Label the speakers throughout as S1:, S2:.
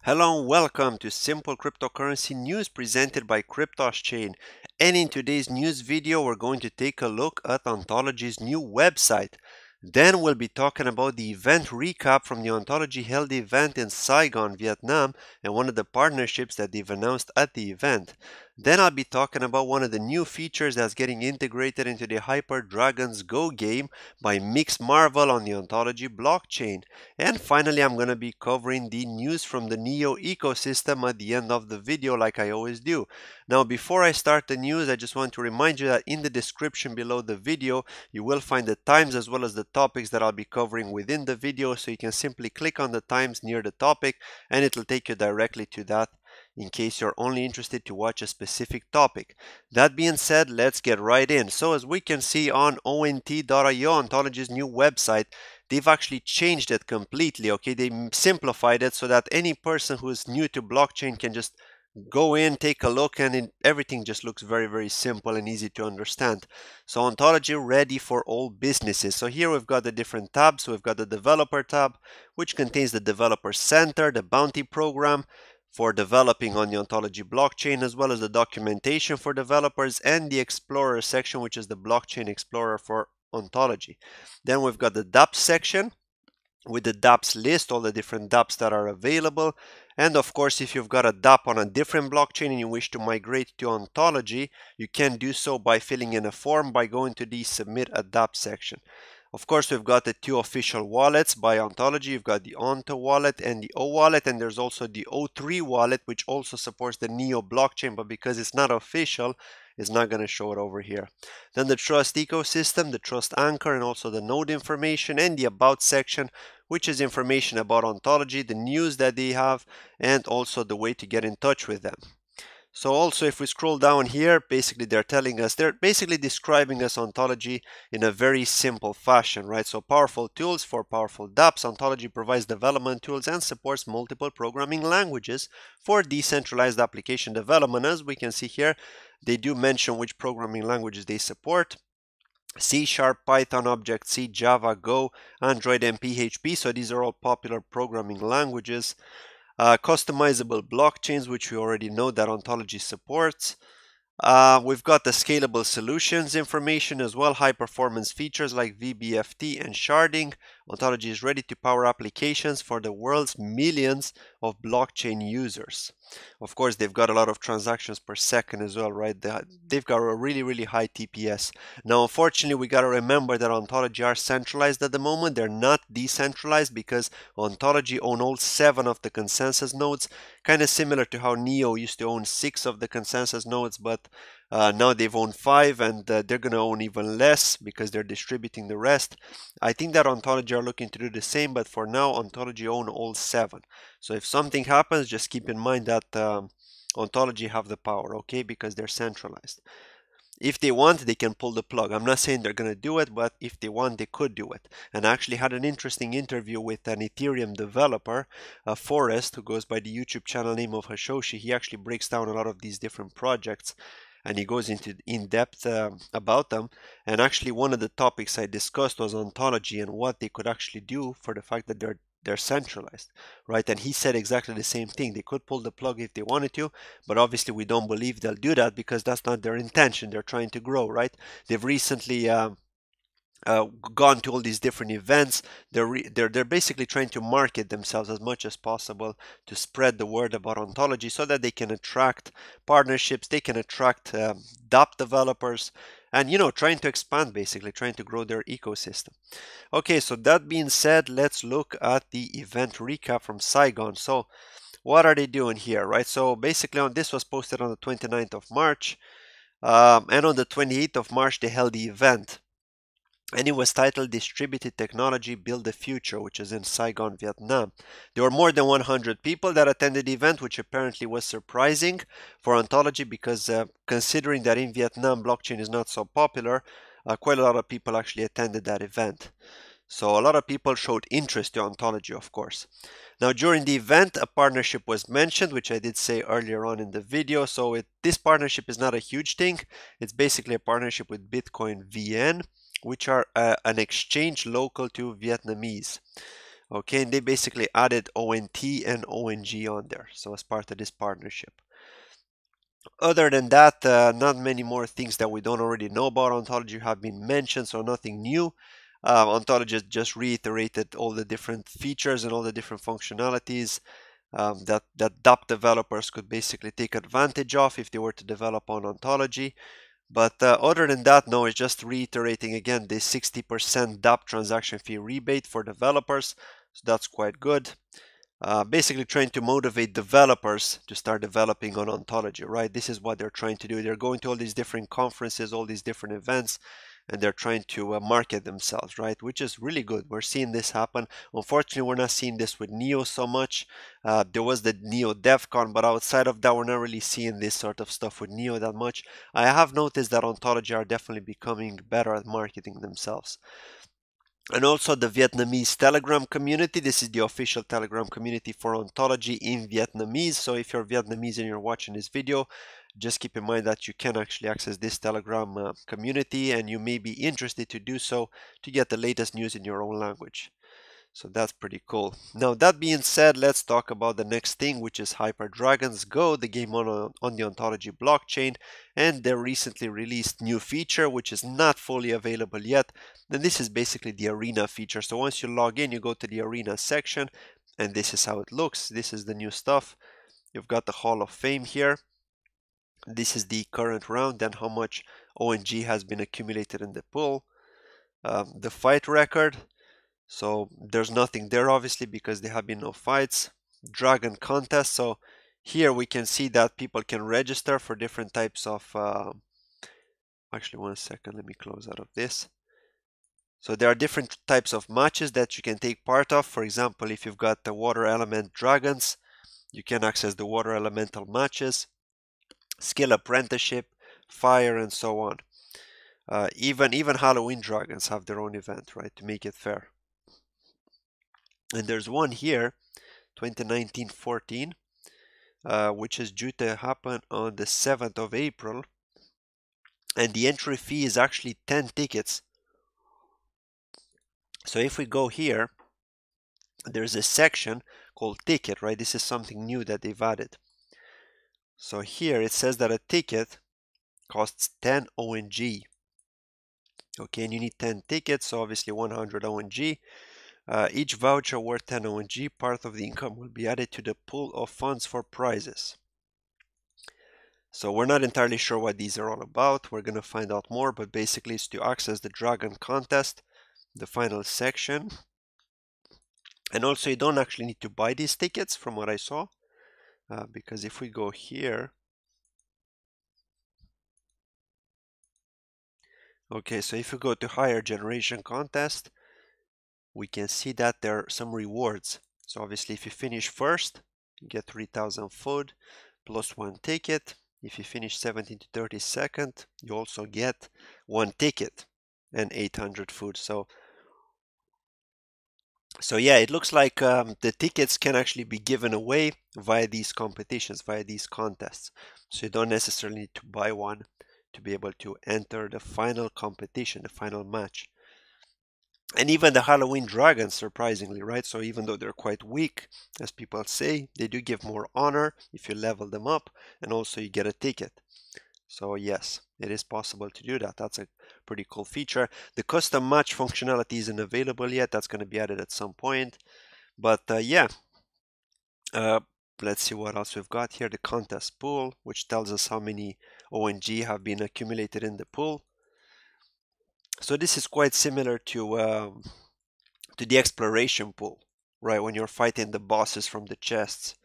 S1: Hello and welcome to Simple Cryptocurrency News presented by Cryptos. And in today's news video, we're going to take a look at Ontology's new website. Then we'll be talking about the event recap from the Ontology held event in Saigon, Vietnam, and one of the partnerships that they've announced at the event. Then I'll be talking about one of the new features that's getting integrated into the HyperDragons Go game by Mixed Marvel on the Ontology blockchain. And finally, I'm going to be covering the news from the Neo ecosystem at the end of the video like I always do. Now, before I start the news, I just want to remind you that in the description below the video, you will find the times as well as the topics that I'll be covering within the video, so you can simply click on the times near the topic and it'll take you directly to that in case you're only interested to watch a specific topic. That being said, let's get right in. So as we can see on ont.io, Ontology's new website, they've actually changed it completely, okay? They simplified it so that any person who is new to blockchain can just go in, take a look, and everything just looks very, very simple and easy to understand. So Ontology ready for all businesses. So here we've got the different tabs. So we've got the developer tab, which contains the developer center, the bounty program for developing on the Ontology blockchain, as well as the documentation for developers and the explorer section, which is the blockchain explorer for Ontology. Then we've got the dApps section with the dApps list, all the different dApps that are available. And of course, if you've got a dApp on a different blockchain and you wish to migrate to Ontology, you can do so by filling in a form by going to the Submit a dApp section. Of course, we've got the two official wallets by Ontology. You've got the Onto wallet and the O wallet, and there's also the O3 wallet, which also supports the Neo blockchain, but because it's not official, it's not going to show it over here. Then the trust ecosystem, the trust anchor, and also the node information and the about section, which is information about Ontology, the news that they have, and also the way to get in touch with them. So also if we scroll down here, basically they're basically describing us Ontology in a very simple fashion, right? So powerful tools for powerful dApps. Ontology provides development tools and supports multiple programming languages for decentralized application development. As we can see here, they do mention which programming languages they support. C#, Python, Object-C, Java, Go, Android, and PHP. So these are all popular programming languages. Customizable blockchains, which we already know that Ontology supports. We've got the scalable solutions information as well, high performance features like VBFT and sharding. Ontology is ready to power applications for the world's millions of blockchain users. Of course, they've got a lot of transactions per second as well, right? They've got a really, really high TPS. Now, unfortunately, we got to remember that Ontology are centralized at the moment. They're not decentralized because Ontology own all 7 of the consensus nodes, kind of similar to how Neo used to own 6 of the consensus nodes, but now they've owned 5, and they're going to own even less because they're distributing the rest. I think that Ontology are looking to do the same, but for now, Ontology own all 7. So if something happens, just keep in mind that Ontology have the power, okay, because they're centralized. If they want, they can pull the plug. I'm not saying they're going to do it, but if they want, they could do it. And I actually had an interesting interview with an Ethereum developer, Forrest, who goes by the YouTube channel name of Hashoshi. He actually breaks down a lot of these different projects and he goes into in-depth about them. And actually one of the topics I discussed was Ontology and what they could actually do for the fact that they're centralized, right? And he said exactly the same thing. They could pull the plug if they wanted to, but obviously we don't believe they'll do that because that's not their intention. They're trying to grow, right? They've recently gone to all these different events. They're basically trying to market themselves as much as possible to spread the word about Ontology so that they can attract partnerships, they can attract dApp developers, and trying to expand, basically trying to grow their ecosystem. Okay, so that being said, let's look at the event recap from Saigon. So what are they doing here, right? So basically this was posted on the 29th of March, and on the 28th of March they held the event. And it was titled Distributed Technology Build the Future, which is in Saigon, Vietnam. There were more than 100 people that attended the event, which apparently was surprising for Ontology because considering that in Vietnam blockchain is not so popular, quite a lot of people actually attended that event. So a lot of people showed interest to Ontology, of course. Now during the event, a partnership was mentioned, which I did say earlier on in the video. So this partnership is not a huge thing. It's basically a partnership with Bitcoin VN, which are an exchange local to Vietnamese. Okay, and they basically added ONT and ONG on there, so as part of this partnership. Other than that, not many more things that we don't already know about Ontology have been mentioned, so nothing new. Ontology just reiterated all the different features and all the different functionalities that DApp developers could basically take advantage of if they were to develop on Ontology. But other than that, no, it's just reiterating again the 60% DApp transaction fee rebate for developers. So that's quite good. Basically trying to motivate developers to start developing on Ontology, right? This is what they're trying to do. They're going to all these different conferences, all these different events, and they're trying to market themselves, right? Which is really good. We're seeing this happen. Unfortunately, we're not seeing this with Neo so much. There was the Neo DevCon, but outside of that, we're not really seeing this sort of stuff with Neo that much. I have noticed that Ontology are definitely becoming better at marketing themselves. And also the Vietnamese Telegram community. This is the official Telegram community for Ontology in Vietnamese. So if you're Vietnamese and you're watching this video, just keep in mind that you can actually access this Telegram community, and you may be interested to do so to get the latest news in your own language. So that's pretty cool. Now that being said, let's talk about the next thing, which is HyperDragons Go, the game on the Ontology blockchain, and their recently released new feature, which is not fully available yet. And this is basically the arena feature. So once you log in, you go to the arena section, and this is how it looks. This is the new stuff. You've got the Hall of Fame here. This is the current round and how much ONG has been accumulated in the pool. The fight record. So there's nothing there obviously because there have been no fights. Dragon contest. So here we can see that people can register for different types of actually 1 second, let me close out of this. So there are different types of matches that you can take part of. For example, if you've got the water element dragons, you can access the water elemental matches, skill apprenticeship, fire, and so on. Even Halloween dragons have their own event, right, to make it fair. And there's one here, 2019-14, which is due to happen on the 7th of April. And the entry fee is actually 10 tickets. So if we go here, there's a section called ticket, right? This is something new that they've added. So here it says that a ticket costs 10 ONG. Okay, and you need 10 tickets, so obviously 100 ONG. Each voucher worth 10 ONG, part of the income will be added to the pool of funds for prizes. So we're not entirely sure what these are all about. We're going to find out more, but basically it's to access the Dragon contest, the final section. And also you don't actually need to buy these tickets from what I saw, because if we go here, okay, so if you go to higher generation contest, we can see that there are some rewards. So obviously if you finish first, you get 3,000 food plus 1 ticket. If you finish 17 to 32nd, you also get 1 ticket and 800 food. So yeah, it looks like the tickets can actually be given away via these competitions, via these contests. So you don't necessarily need to buy one to be able to enter the final competition, the final match. And even the Halloween dragons, surprisingly, right? So even though they're quite weak, as people say, they do give more honor if you level them up, and also you get a ticket. So yes, it is possible to do that. That's a pretty cool feature. The custom match functionality isn't available yet. That's going to be added at some point. But yeah, let's see what else we've got here. The contest pool, which tells us how many ONG have been accumulated in the pool. So this is quite similar to the exploration pool, right? When you're fighting the bosses from the chests.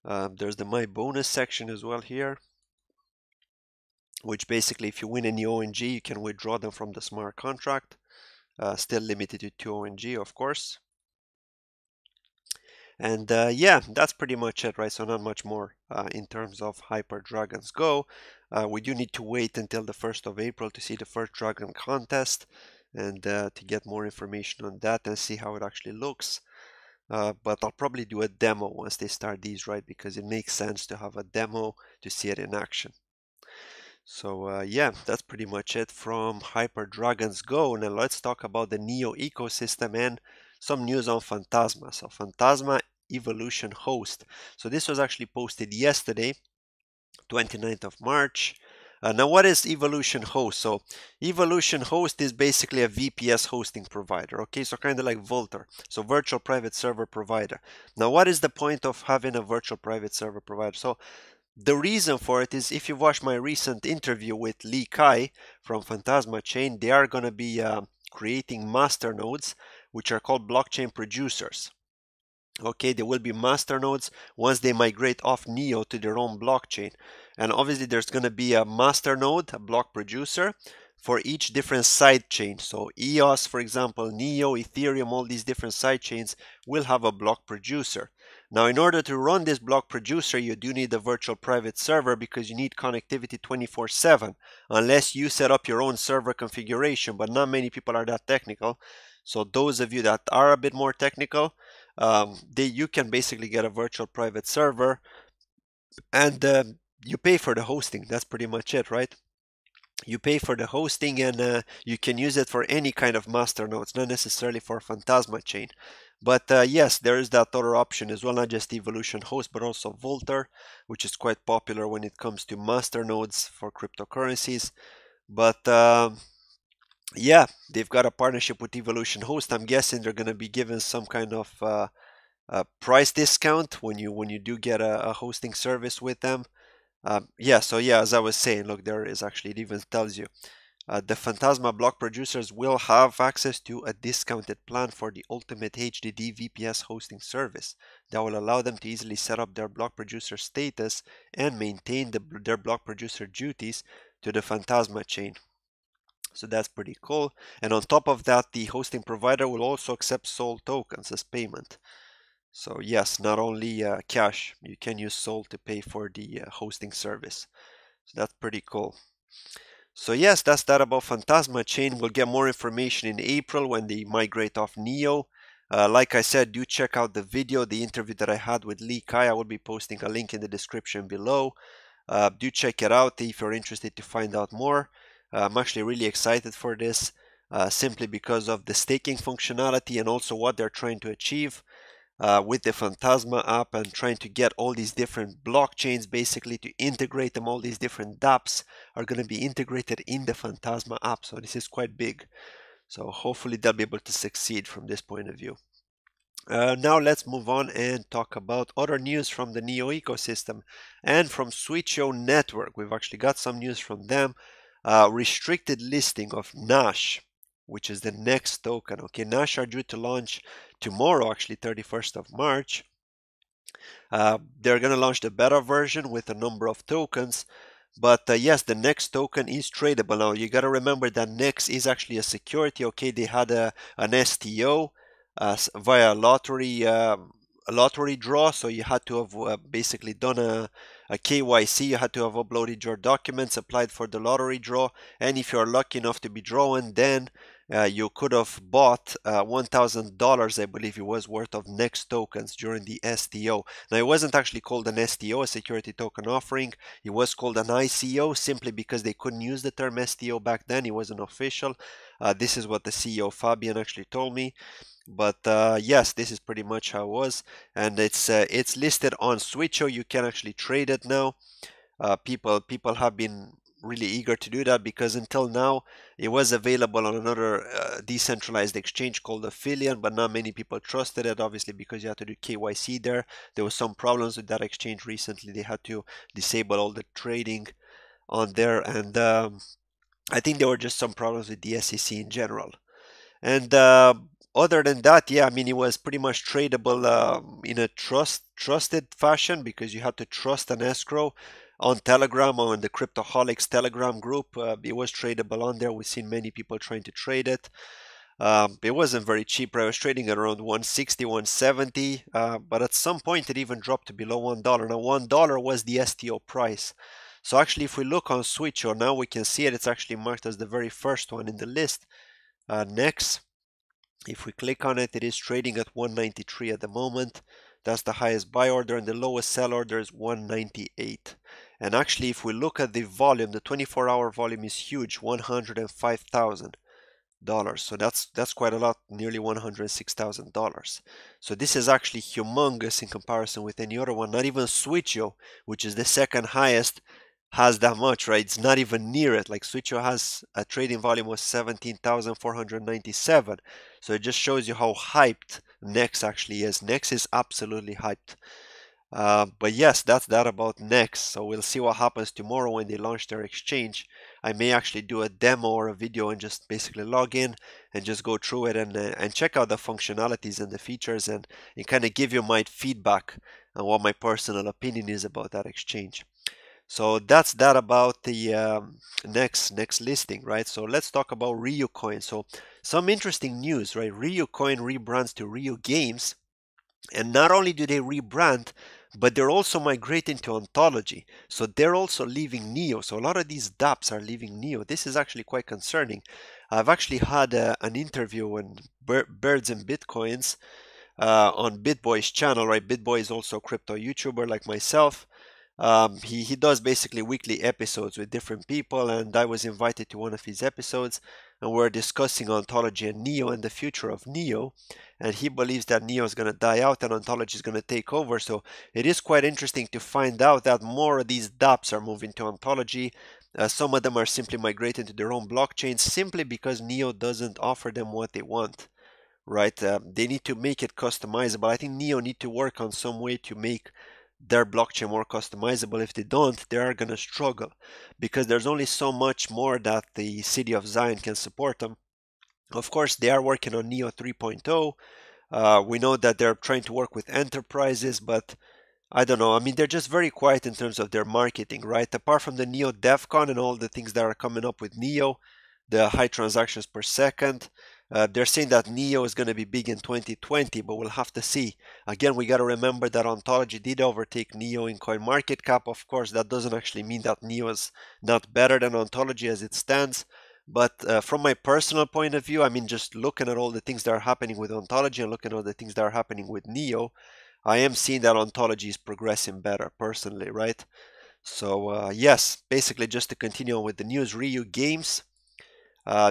S1: There's the my bonus section as well here, which basically if you win any ONG, you can withdraw them from the smart contract. Still limited to 2 ONG, of course. And yeah, that's pretty much it, right? So not much more in terms of HyperDragons Go. We do need to wait until the 1st of April to see the first Dragon contest and to get more information on that and see how it actually looks. But I'll probably do a demo once they start these, right? Because it makes sense to have a demo to see it in action. So yeah, that's pretty much it from HyperDragons Go. Now let's talk about the Neo ecosystem and some news on Phantasma. So Phantasma Evolution Host. So this was actually posted yesterday, 29th of March. Now, what is Evolution Host? So Evolution Host is basically a VPS hosting provider. Okay, so kind of like Vultr, so virtual private server provider. Now, what is the point of having a virtual private server provider? So the reason for it is, if you've watched my recent interview with Lee Kai from Phantasma Chain, they are going to be creating master nodes, which are called blockchain producers. Okay, there will be master nodes once they migrate off Neo to their own blockchain. And obviously there's going to be a master node, a block producer, for each different side chain. So EOS, for example, Neo, Ethereum, all these different side chains will have a block producer. Now, in order to run this block producer, you do need a virtual private server because you need connectivity 24/7, unless you set up your own server configuration, but not many people are that technical. So those of you that are a bit more technical, you can basically get a virtual private server, and you pay for the hosting. That's pretty much it, right? You pay for the hosting, and you can use it for any kind of master nodes, not necessarily for Phantasma chain. But yes, there is that other option as well, not just Evolution Host, but also Vultr, which is quite popular when it comes to master nodes for cryptocurrencies. But yeah, they've got a partnership with Evolution Host. I'm guessing they're going to be given some kind of price discount when you do get a hosting service with them. Yeah, so yeah, as I was saying, look, there is actually, it even tells you the Phantasma block producers will have access to a discounted plan for the ultimate HDD VPS hosting service that will allow them to easily set up their block producer status and maintain their block producer duties to the Phantasma chain. So that's pretty cool. And on top of that, the hosting provider will also accept SOL tokens as payment. So yes, not only cash, you can use SOL to pay for the hosting service. So that's pretty cool. So yes, that's that about Phantasma chain. We'll get more information in April when they migrate off Neo. Like I said, do check out the video, the interview that I had with Lee Kai. I will be posting a link in the description below. Do check it out if you're interested to find out more. I'm actually really excited for this, simply because of the staking functionality and also what they're trying to achieve with the Phantasma app, and trying to get all these different blockchains basically to integrate them. All these different dApps are going to be integrated in the Phantasma app. So this is quite big. So hopefully they'll be able to succeed from this point of view. Now let's move on and talk about other news from the Neo ecosystem and from Switcheo network. We've actually got some news from them. Restricted listing of Nash, which is the NEX token. Okay, Nash are due to launch tomorrow, actually 31st of March. They're going to launch the beta version with a number of tokens. But yes, the NEX token is tradable. Now you got to remember that NEX is actually a security. Okay, they had an STO via a lottery draw. So you had to have basically done a KYC. You had to have uploaded your documents, applied for the lottery draw, and if you're lucky enough to be drawn, then you could have bought $1,000, I believe it was, worth of NEX tokens during the STO. Now, it wasn't actually called an STO, a security token offering. It was called an ICO simply because they couldn't use the term STO back then. It wasn't official. This is what the CEO, Fabian, actually told me. But yes, this is pretty much how it was. And it's listed on Switcheo. You can actually trade it now. People have been really eager to do that, because until now it was available on another decentralized exchange called Affiliate, but not many people trusted it, obviously because you had to do KYC there. There was some problems with that exchange recently. They had to disable all the trading on there, and I think there were just some problems with the SEC in general. And other than that, yeah, I mean, it was pretty much tradable in a trusted fashion, because you had to trust an escrow on Telegram, or on the Cryptoholics Telegram group. It was tradable on there. We've seen many people trying to trade it. It wasn't very cheap. I was trading at around 160, 170, but at some point it even dropped to below $1. Now, $1 was the STO price. So actually, if we look on Switcheo, now we can see it. It's actually marked as the very first one in the list. Next, if we click on it, it is trading at 193 at the moment. That's the highest buy order, and the lowest sell order is 198. And actually, if we look at the volume, the 24-hour volume is huge, 105,000. So that's quite a lot, nearly $106,000. So this is actually humongous in comparison with any other one. Not even Switcheo, which is the second highest, has that much, right? It's not even near it. Like Switcheo has a trading volume of 17,497. So it just shows you how hyped NEX actually is. NEX is absolutely hyped. But yes, that's that about NEX. So we'll see what happens tomorrow when they launch their exchange. I may actually do a demo or a video and just basically log in and just go through it and check out the functionalities and the features and kind of give you my feedback and what my personal opinion is about that exchange. So that's that about the next listing, right? So let's talk about Ryu Coin. So some interesting news, right? Ryu Coin rebrands to Ryu Games. And not only do they rebrand, but they're also migrating to Ontology. So they're also leaving Neo. So a lot of these dApps are leaving Neo. This is actually quite concerning. I've actually had an interview on Birds and Bitcoins on BitBoy's channel, right? BitBoy is also a crypto YouTuber like myself. He does basically weekly episodes with different people, and I was invited to one of his episodes, and we're discussing Ontology and Neo and the future of Neo. And he believes that Neo is going to die out and Ontology is going to take over. So it is quite interesting to find out that more of these dApps are moving to Ontology. Some of them are simply migrating to their own blockchains simply because Neo doesn't offer them what they want, right? They need to make it customizable. I think Neo need to work on some way to make their blockchain more customizable. If they don't, they are going to struggle because there's only so much more that the city of Zion can support them. Of course, they are working on Neo 3.0. We know that they're trying to work with enterprises, but I don't know. I mean, they're just very quiet in terms of their marketing, right? Apart from the Neo DevCon and all the things that are coming up with Neo, the high transactions per second, they're saying that Neo is going to be big in 2020, but we'll have to see. Again, we got to remember that Ontology did overtake Neo in CoinMarketCap. Of course, that doesn't actually mean that Neo is not better than Ontology as it stands. But from my personal point of view, I mean, just looking at all the things that are happening with Ontology and looking at all the things that are happening with Neo, I am seeing that Ontology is progressing better personally, right? So yes, basically just to continue on with the news, Ryu Games,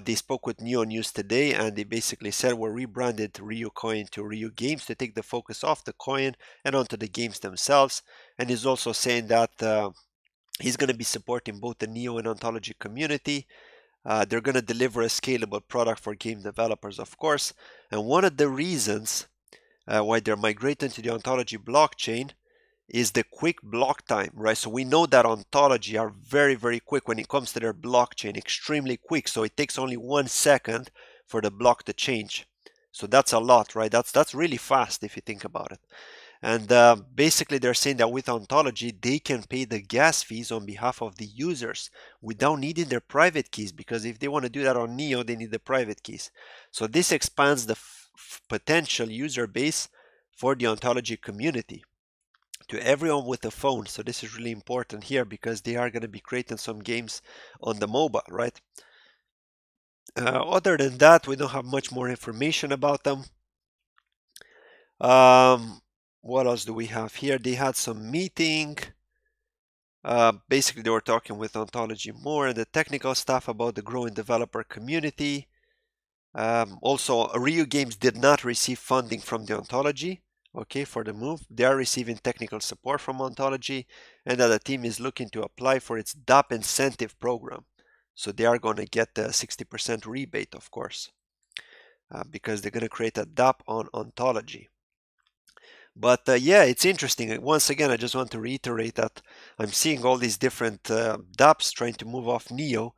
S1: they spoke with Neo News today and they basically said we're rebranded Ryu Coin to Ryu Games to take the focus off the coin and onto the games themselves. And he's also saying that he's going to be supporting both the Neo and Ontology community. They're going to deliver a scalable product for game developers, of course. And one of the reasons why they're migrating to the Ontology blockchain is the quick block time, right? So we know that Ontology are very, very quick when it comes to their blockchain, extremely quick. So it takes only 1 second for the block to change. So that's a lot, right? That's really fast if you think about it. And basically they're saying that with Ontology, they can pay the gas fees on behalf of the users without needing their private keys, because if they want to do that on Neo, they need the private keys. So this expands the potential user base for the Ontology community to everyone with a phone. So this is really important here because they are going to be creating some games on the mobile, right? Other than that, we don't have much more information about them. What else do we have here? They had some meeting. Basically, they were talking with Ontology more and the technical stuff about the growing developer community. Also, Ryu Games did not receive funding from the Ontology, okay, for the move. They are receiving technical support from Ontology, and that the team is looking to apply for its dApp incentive program. So they are going to get the 60% rebate, of course, because they're going to create a dApp on Ontology. But yeah, it's interesting. Once again, I just want to reiterate that I'm seeing all these different dApps trying to move off Neo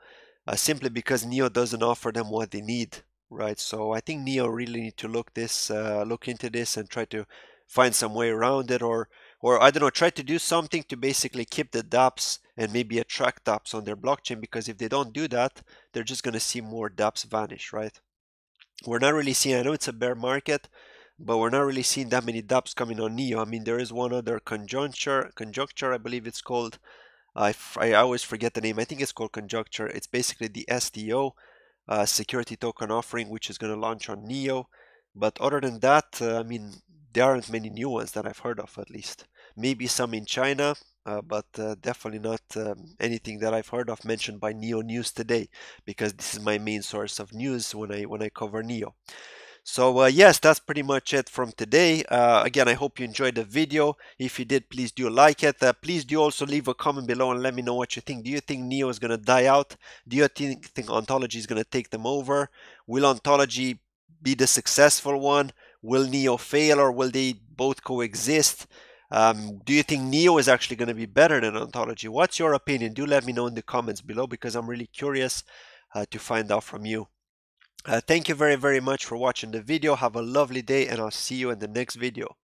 S1: simply because Neo doesn't offer them what they need, right? So I think Neo really need to look into this and try to find some way around it, or I don't know, try to do something to basically keep the dApps and maybe attract dApps on their blockchain. Because if they don't do that, they're just going to see more dApps vanish, right? We're not really seeing. I know it's a bear market, but we're not really seeing that many dApps coming on Neo. I mean, there is one other conjuncture, I believe it's called. I always forget the name. I think it's called Conjuncture. It's basically the STO, security token offering, which is going to launch on Neo. But other than that, I mean, there aren't many new ones that I've heard of, at least. Maybe some in China, but definitely not anything that I've heard of mentioned by Neo News today, because this is my main source of news when I cover Neo. So yes, that's pretty much it from today. Again, I hope you enjoyed the video. If you did, please do like it. Please do also leave a comment below and let me know what you think. Do you think Neo is going to die out? Do you think Ontology is going to take them over? Will Ontology be the successful one? Will Neo fail, or will they both coexist? Do you think Neo is actually going to be better than Ontology? What's your opinion? Do let me know in the comments below, because I'm really curious to find out from you. Thank you very, very much for watching the video. Have a lovely day, and I'll see you in the next video.